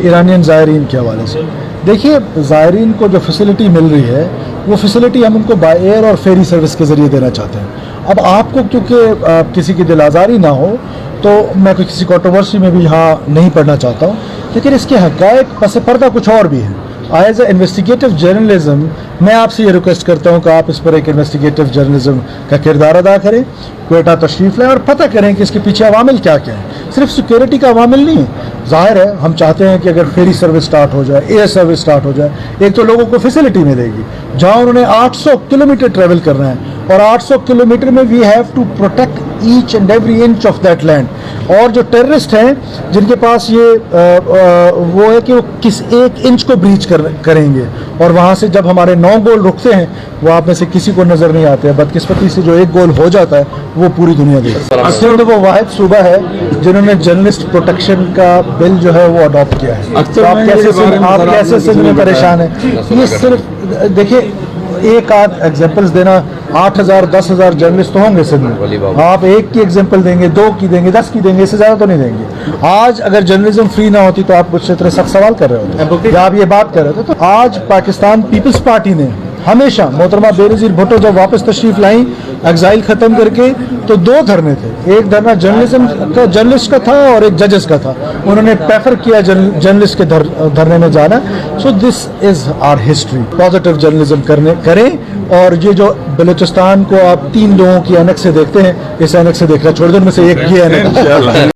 Iranian زائرین کے حوالے سے دیکھیے، زائرین کو جو فیسلٹی مل رہی ہے وہ فیسلٹی ہم ان کو بائی ایئر اور فیری سروس کے ذریعے دینا چاہتے ہیں۔ اب آپ کو کیونکہ کسی کی دل آزاری نہ ہو تو میں کوئی کسی کنٹروورسی میں بھی یہاں نہیں پڑھنا چاہتا ہوں، لیکن اس کے حقائق پس پردہ کچھ اور بھی ہیں۔ ایز اے انویسٹیگیٹو جرنلزم میں آپ سے یہ ریکویسٹ کرتا ہوں کہ آپ اس پر ایک انویسٹیگیٹو جرنلزم کا کردار ادا کریں، کوئٹہ تشریف لائیں اور پتہ کریں کہ اس کے پیچھے عوامل کیا کیا ہیں۔ صرف سیکیورٹی کا عوامل نہیں، ظاہر ہے ہم چاہتے ہیں کہ اگر فیری سروس سٹارٹ ہو جائے، ایئر سروس سٹارٹ ہو جائے، ایک تو لوگوں کو فیسلٹی ملے گی جہاں انہوں نے 800 کلومیٹر ٹریول کرنا ہے، اور 800 کلومیٹر میں we have to protect each and every inch of that land. اور جو ٹیررسٹ ہیں جن کے پاس یہ وہ ہے کہ وہ کس ایک انچ کو بریچ کریں گے، اور وہاں سے جب ہمارے 9 گول رکتے ہیں وہ آپ میں سے کسی کو نظر نہیں آتے ہیں، بدقسمتی سے جو ایک گول ہو جاتا ہے وہ پوری دنیا دیکھتی ہے۔ اصل میں وہ واحد صوبہ ہے جنہوں نے جرنلسٹ پروٹیکشن کا بل جو ہے وہ اڈاپٹ کیا ہے۔ آپ کیسے سندھ میں پریشان ہیں؟ یہ صرف دیکھیے، ایک آدھ ایگزامپلس دینا، 8,000 10,000 جرنلسٹ تو ہوں گے سندھ میں، آپ ایک کی ایگزامپل دیں گے، 2 کی دیں گے، 10 کی دیں گے، اس سے زیادہ تو نہیں دیں گے۔ آج اگر جرنلزم فری نہ ہوتی تو آپ کچھ اتنے سخت سوال کر رہے ہوتے یا آپ یہ بات کر رہے تھے۔ تو آج پاکستان پیپلز پارٹی نے ہمیشہ محترمہ بے نظیر بھٹو جب واپس تشریف لائیں ایگزائل ختم کر کے تو 2 دھرنے تھے، ایک دھرنا جرنلسٹ کا تھا اور ایک ججز کا تھا، انہوں نے پریفر کیا جرنلسٹ کے دھرنے میں جانا۔ سو دس از آر ہسٹری، پازیٹیو جرنلزم کریں، اور یہ جو بلوچستان کو آپ 3 لوگوں کی اینک سے دیکھتے ہیں، اس اینک سے دیکھنا چھوڑ دیں، ان میں سے ایک یہ اینک